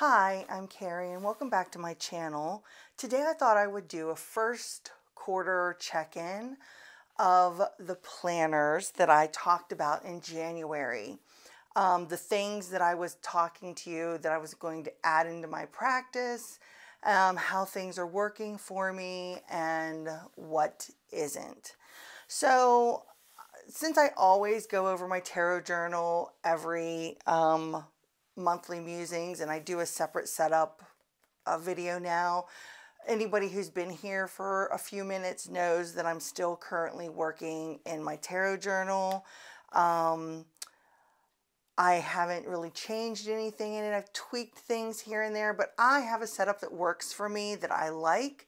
Hi, I'm Carrie and welcome back to my channel. Today I thought I would do a first quarter check-in of the planners that I talked about in January. The things that I was talking to you that I was going to add into my practice, how things are working for me and what isn't. So since I always go over my tarot journal every monthly musings, and I do a separate setup video now. Anybody who's been here for a few minutes knows that I'm still currently working in my tarot journal. I haven't really changed anything in it. I've tweaked things here and there, but I have a setup that works for me that I like.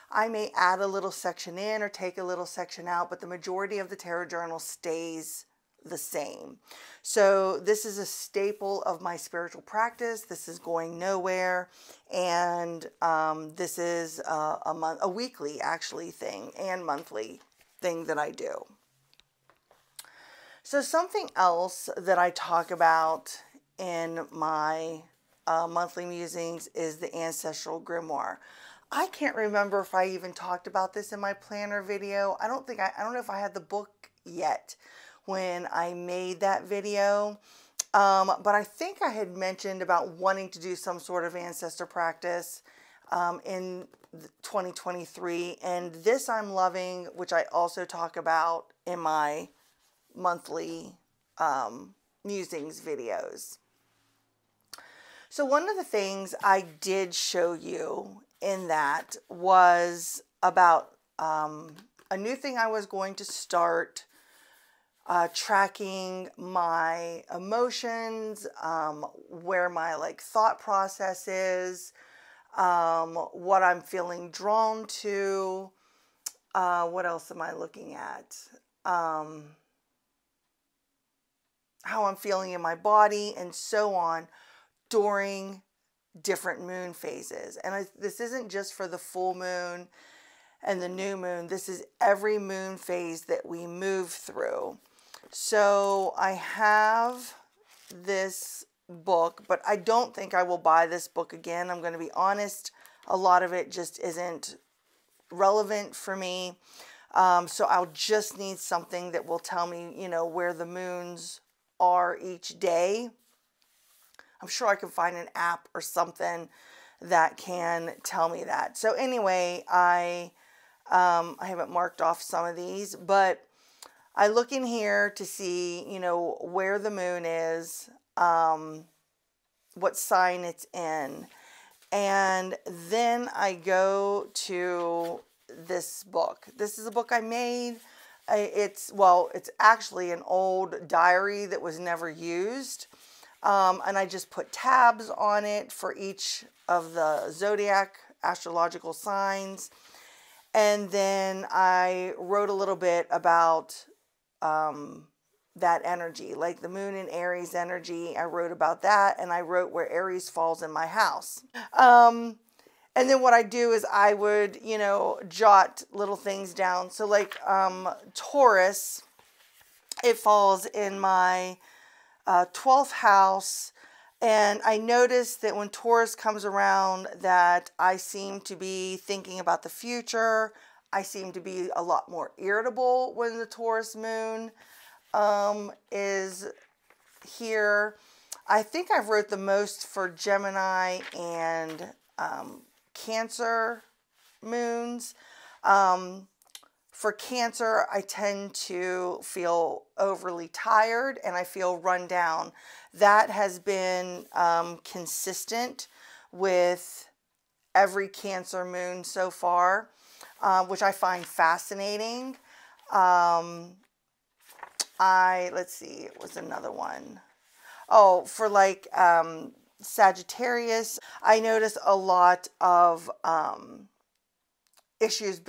I may add a little section in or take a little section out, but the majority of the tarot journal stays the same. So this is a staple of my spiritual practice. This is going nowhere, and this is a weekly actually thing and monthly thing that I do. So something else that I talk about in my monthly musings is the ancestral grimoire. I can't remember if I even talked about this in my planner video. I don't know if I had the book yet when I made that video, but I think I had mentioned about wanting to do some sort of ancestor practice in 2023, and this I'm loving, which I also talk about in my monthly musings videos. So one of the things I did show you in that was about a new thing I was going to start, tracking my emotions, where my thought process is, what I'm feeling drawn to, what else am I looking at, how I'm feeling in my body, and so on during different moon phases. And this isn't just for the full moon and the new moon. This is every moon phase that we move through. So I have this book, but I don't think I will buy this book again. I'm going to be honest. A lot of it just isn't relevant for me. So I'll just need something that will tell me, where the moons are each day. I'm sure I can find an app or something that can tell me that. So anyway, I haven't marked off some of these, but I look in here to see, where the moon is, what sign it's in. And then I go to this book. This is a book I made. It's actually an old diary that was never used. And I just put tabs on it for each of the zodiac astrological signs. And then I wrote a little bit about that energy, like the moon in Aries energy. I wrote about that, and I wrote where Aries falls in my house. And then what I do is I would, jot little things down. So like Taurus, it falls in my 12th house, and I noticed that when Taurus comes around that I seem to be thinking about the future. I seem to be a lot more irritable when the Taurus moon is here. I think I've wrote the most for Gemini and Cancer moons. For Cancer, I tend to feel overly tired and I feel run down. That has been consistent with every Cancer moon so far, which I find fascinating. Let's see, it was another one. Oh, for Sagittarius, I notice a lot of issues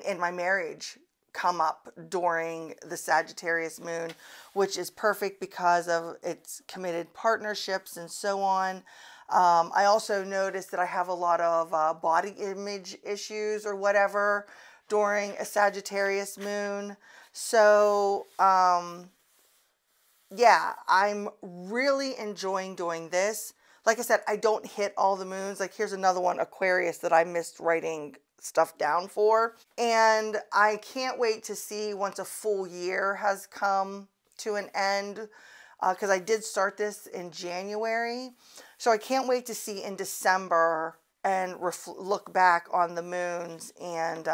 in my marriage come up during the Sagittarius moon, which is perfect because of its committed partnerships and so on. I also notice that I have a lot of body image issues or whatever during a Sagittarius moon. So yeah, I'm really enjoying doing this. like I said, I don't hit all the moons. Like here's another one, Aquarius, that I missed writing stuff down for. And I can't wait to see once a full year has come to an end, because I did start this in January. So I can't wait to see in December and look back on the moons and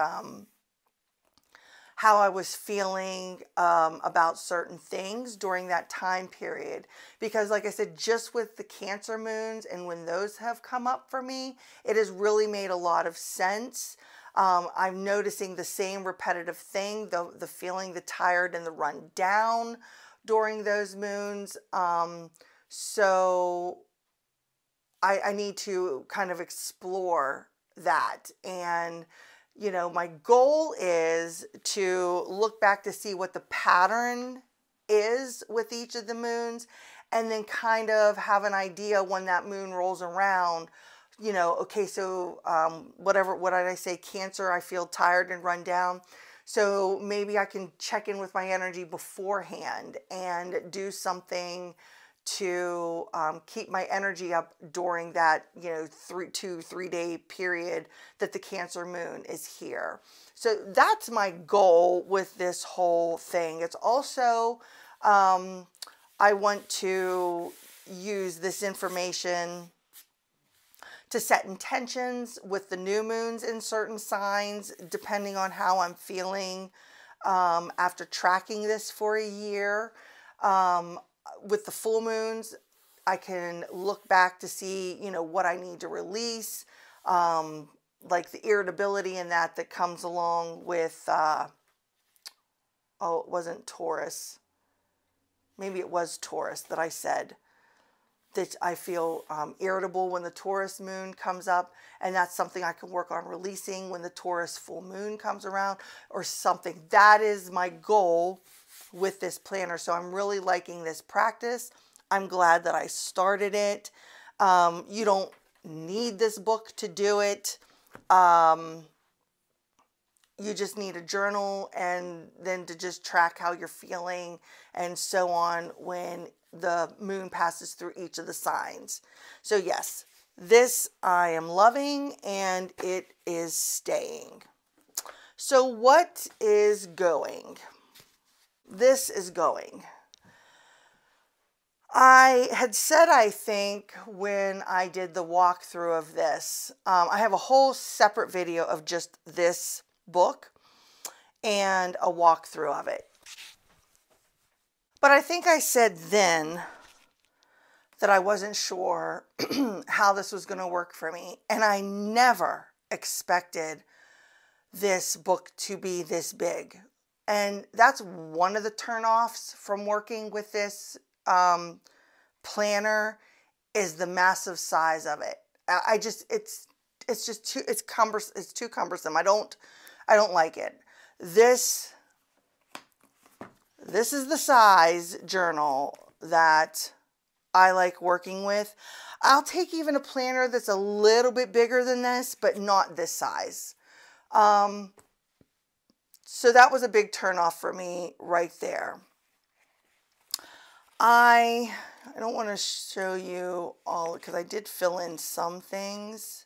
how I was feeling about certain things during that time period. Because like I said, just with the Cancer moons and when those have come up for me, it has really made a lot of sense. I'm noticing the same repetitive thing, the feeling, the tired and the run down during those moons. So I need to kind of explore that. And you know, my goal is to look back to see what the pattern is with each of the moons, and then kind of have an idea when that moon rolls around, you know, okay, so what did I say? Cancer, I feel tired and run down. So maybe I can check in with my energy beforehand and do something to keep my energy up during that, you know, 3 day period that the Cancer moon is here. So that's my goal with this whole thing. It's also, I want to use this information to set intentions with the new moons in certain signs, depending on how I'm feeling after tracking this for a year. With the full moons, I can look back to see, you know, what I need to release, like the irritability and that comes along with, oh, it wasn't Taurus. Maybe it was Taurus that I said that I feel irritable when the Taurus moon comes up, and that's something I can work on releasing when the Taurus full moon comes around or something. That is my goal with this planner. So I'm really liking this practice. I'm glad that I started it. You don't need this book to do it. You just need a journal and then to just track how you're feeling and so on when the moon passes through each of the signs. So yes, this I am loving and it is staying. So what is going? This is going. I had said, I think, when I did the walkthrough of this, I have a whole separate video of just this book and a walkthrough of it. But I think I said then that I wasn't sure how this was going to work for me. And I never expected this book to be this big. And that's one of the turnoffs from working with this planner, is the massive size of it. It's too cumbersome. I don't like it. This is the size journal that I like working with. I'll take even a planner that's a little bit bigger than this, but not this size. So that was a big turnoff for me right there. I don't want to show you all, because I did fill in some things.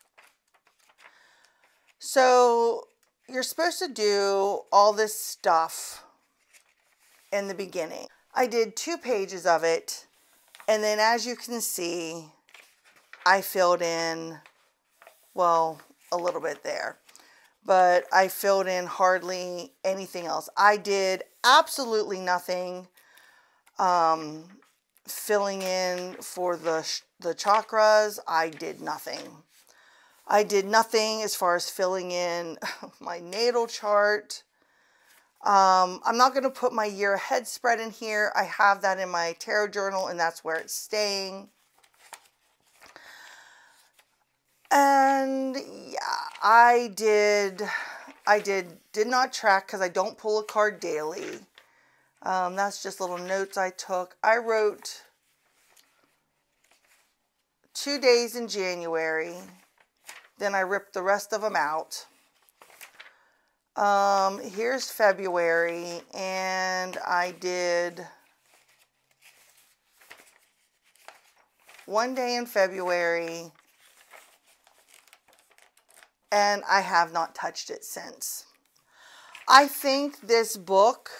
So you're supposed to do all this stuff in the beginning. I did 2 pages of it, and then as you can see, I filled in, well, a little bit there, but I filled in hardly anything else. I did absolutely nothing filling in for the chakras. I did nothing. I did nothing as far as filling in my natal chart. I'm not going to put my year ahead spread in here. I have that in my tarot journal, and that's where it's staying. And yeah, I did not track because I don't pull a card daily. That's just little notes I took. I wrote 2 days in January. Then I ripped the rest of them out. Here's February, and I did one day in February, and I have not touched it since. I think this book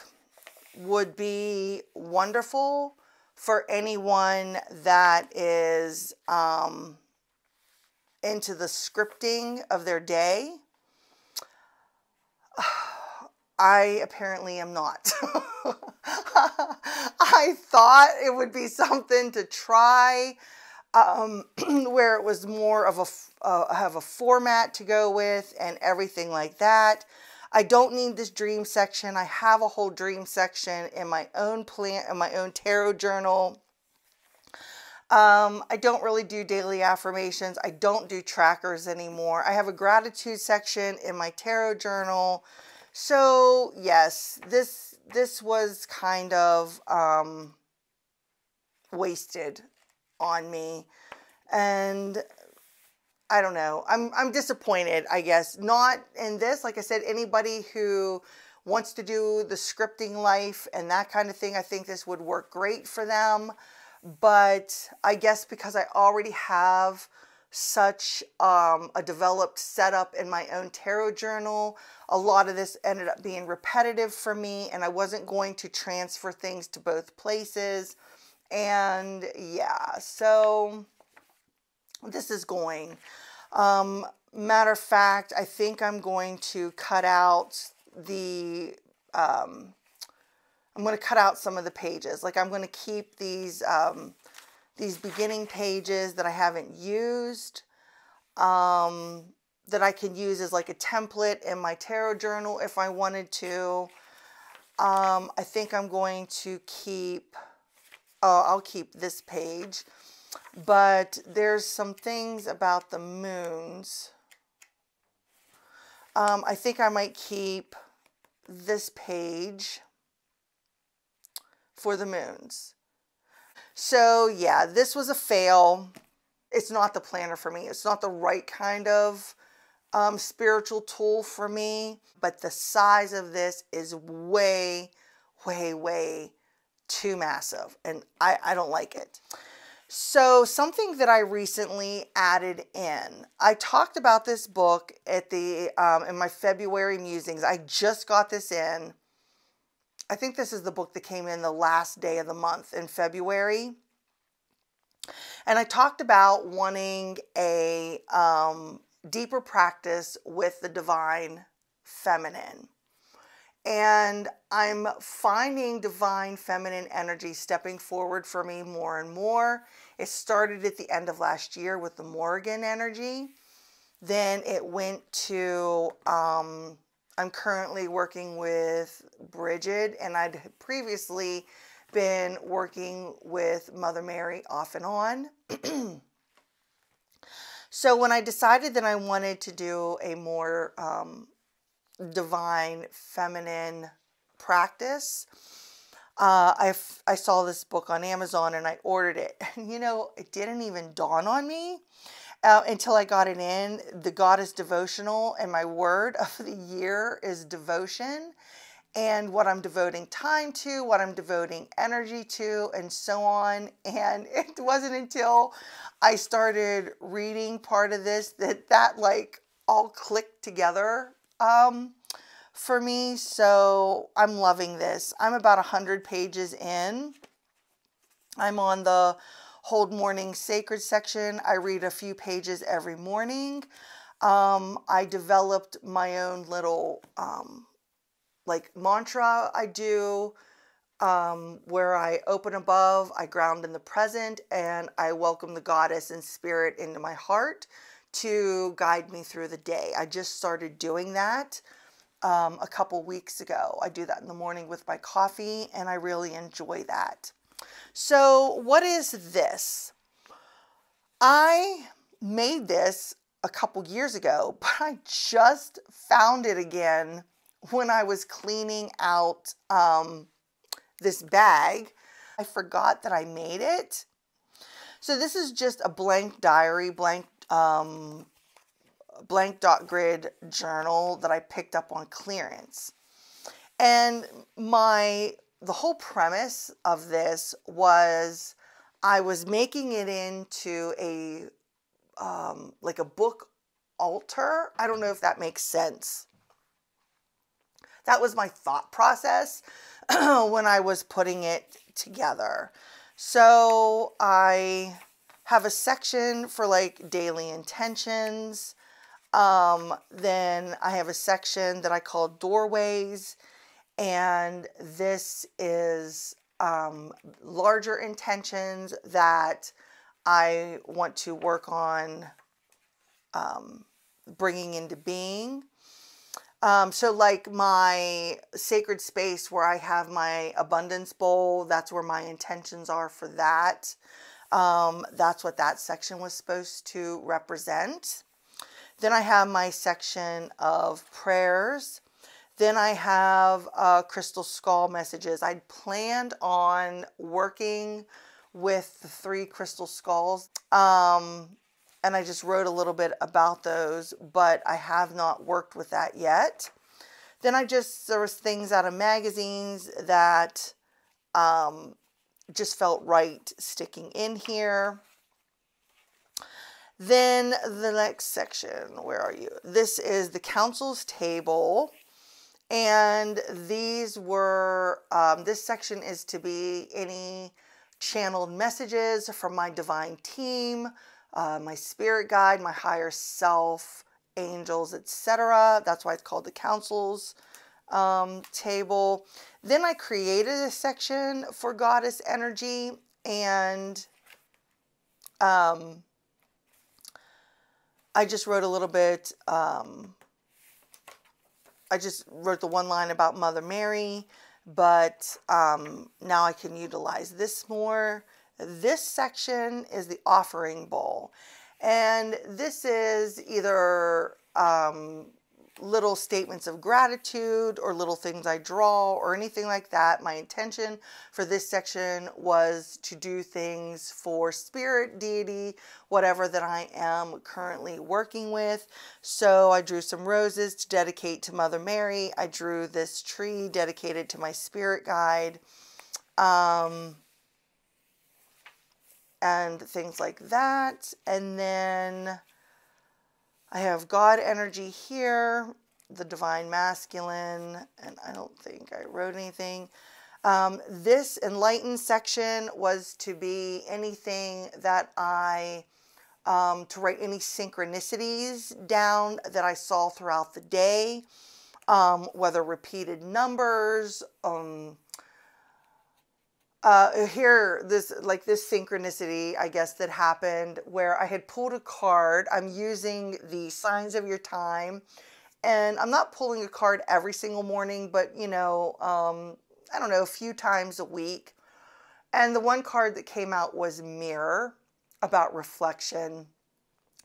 would be wonderful for anyone that is into the scripting of their day. I apparently am not. I thought it would be something to try, where it was more of have a format to go with and everything like that. I don't need this dream section. I have a whole dream section in my own in my own tarot journal. I don't really do daily affirmations. I don't do trackers anymore. I have a gratitude section in my tarot journal. So yes, this was kind of wasted on me, and I don't know. I'm disappointed, I guess. Not in this. Like I said, anybody who wants to do the scripting life and that kind of thing, I think this would work great for them. But I guess because I already have such a developed setup in my own tarot journal, a lot of this ended up being repetitive for me, and I wasn't going to transfer things to both places. And yeah, so this is going. Matter of fact, I think I'm going to cut out the, I'm going to cut out some of the pages. Like I'm going to keep these beginning pages that I haven't used, that I can use as like a template in my tarot journal if I wanted to. I think I'm going to keep, I'll keep this page, but there's some things about the moons. I think I might keep this page for the moons. So yeah, this was a fail. It's not the planner for me. It's not the right kind of spiritual tool for me, but the size of this is way, way, way too massive, and I don't like it. So something that I recently added in, I talked about this book at the in my February musings. I just got this in. I think this is the book that came in the last day of the month in February. And I talked about wanting a deeper practice with the divine feminine. And I'm finding divine feminine energy stepping forward for me more and more. It started at the end of last year with the Morgan energy. Then it went to, I'm currently working with Bridget, and I'd previously been working with Mother Mary off and on. So when I decided that I wanted to do a more divine feminine practice, I saw this book on Amazon and I ordered it. And you know, it didn't even dawn on me until I got it in. The Goddess Devotional, and my word of the year is devotion, and what I'm devoting time to, what I'm devoting energy to, and so on. And it wasn't until I started reading part of this that like all clicked together for me. So I'm loving this. I'm about 100 pages in. I'm on the Hold Morning Sacred section. I read a few pages every morning. I developed my own little like mantra I do, where I open above, I ground in the present, and I welcome the goddess and spirit into my heart to guide me through the day. I just started doing that a couple weeks ago. I do that in the morning with my coffee, and I really enjoy that. So what is this? I made this a couple years ago, but I just found it again when I was cleaning out this bag. I forgot that I made it. So this is just a blank diary, blank dot grid journal that I picked up on clearance. And the whole premise of this was I was making it into a like a book altar. I don't know if that makes sense. That was my thought process when I was putting it together. So I have a section for like daily intentions. Then I have a section that I call doorways, and this is larger intentions that I want to work on bringing into being. So like my sacred space where I have my abundance bowl, that's where my intentions are for that. That's what that section was supposed to represent. Then I have my section of prayers. Then I have crystal skull messages. I planned on working with the 3 crystal skulls. And I just wrote a little bit about those, but I have not worked with that yet. Then there was things out of magazines that just felt right sticking in here. Then the next section, where are you? This is the council's table. And these were, this section is to be any channeled messages from my divine team, my spirit guide, my higher self, angels, etc. That's why it's called the council's table. Then I created a section for goddess energy, and I just wrote a little bit, I just wrote the one line about Mother Mary, but now I can utilize this more. This section is the offering bowl, and this is either little statements of gratitude or little things I draw or anything like that. My intention for this section was to do things for spirit, deity, whatever that I am currently working with. So I drew some roses to dedicate to Mother Mary. I drew this tree dedicated to my spirit guide. And things like that. And then I have God energy here, the divine masculine, and I don't think I wrote anything. This enlightened section was to be anything that to write any synchronicities down that I saw throughout the day, whether repeated numbers, here, this synchronicity, I guess, that happened where I had pulled a card. I'm using the signs of your time, and I'm not pulling a card every single morning, but, you know, I don't know, a few times a week. And the one card that came out was mirror, about reflection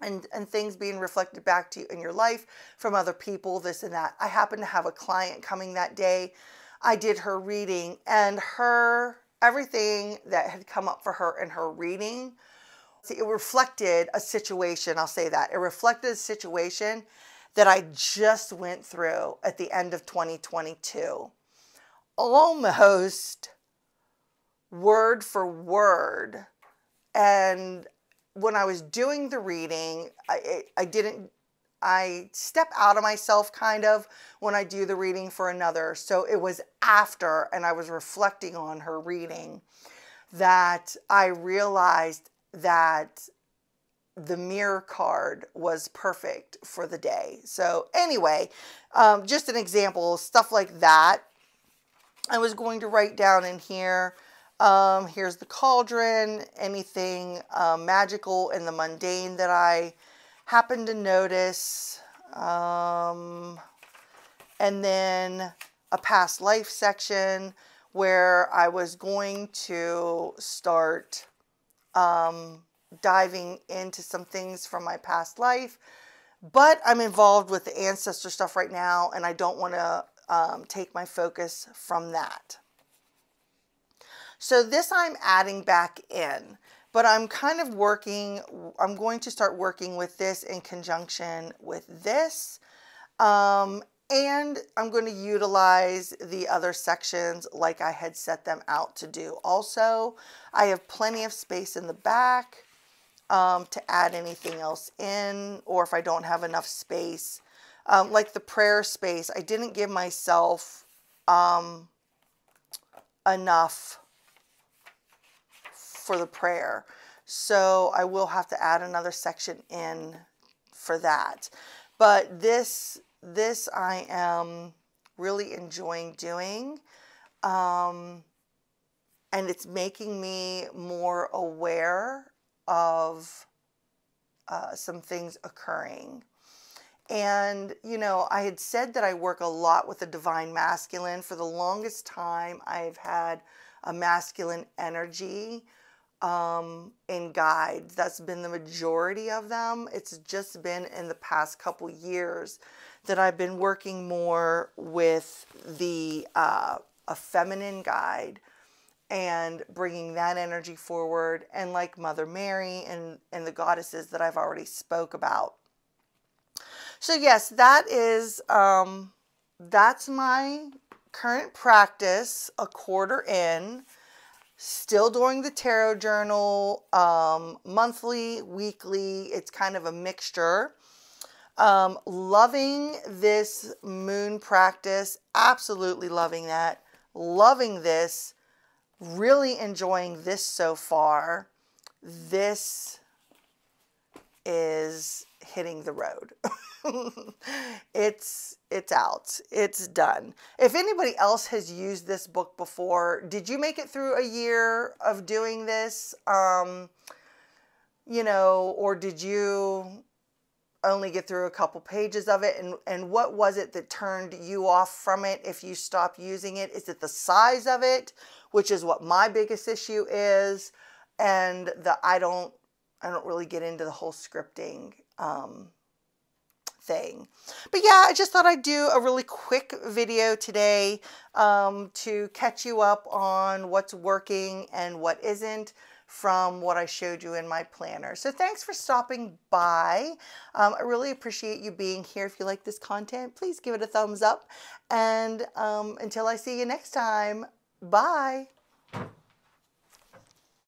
and things being reflected back to you in your life from other people, this and that. I happened to have a client coming that day. I did her reading, and everything that had come up for her in her reading, it reflected a situation, I'll say that. It reflected a situation that I just went through at the end of 2022. Almost word for word. And when I was doing the reading, I step out of myself kind of when I do the reading for another. So it was after, and I was reflecting on her reading, that I realized that the mirror card was perfect for the day. So anyway, just an example, stuff like that. I was going to write down in here, here's the cauldron, anything magical in the mundane that I happened to notice, and then a past life section where I was going to start diving into some things from my past life, but I'm involved with the ancestor stuff right now, and I don't want to take my focus from that. So this I'm adding back in. But I'm kind of I'm going to start working with this in conjunction with this. And And I'm going to utilize the other sections like I had set them out to do. Also, I have plenty of space in the back to add anything else in, or if I don't have enough space. Like the prayer space, I didn't give myself enough for the prayer. So I will have to add another section in for that. But this I am really enjoying doing. And it's making me more aware of some things occurring. And, you know, I had said that I work a lot with the divine masculine. For the longest time, I've had a masculine energy in guides. That's been the majority of them. It's just been in the past couple years that I've been working more with the a feminine guide and bringing that energy forward, and like Mother Mary and the goddesses that I've already spoke about. So yes, that is that's my current practice, a quarter in. Still doing the tarot journal monthly, weekly. It's kind of a mixture. Loving this moon practice. Absolutely loving that. Loving this. Really enjoying this so far. This is hitting the road. It's out. It's done. If anybody else has used this book before, did you make it through a year of doing this? You know, or did you only get through a couple pages of it? And what was it that turned you off from it if you stopped using it? Is it the size of it, which is what my biggest issue is, and I don't really get into the whole scripting thing. But yeah, I just thought I'd do a really quick video today to catch you up on what's working and what isn't from what I showed you in my planner. So thanks for stopping by. I really appreciate you being here. If you like this content, please give it a thumbs up. And until I see you next time, bye.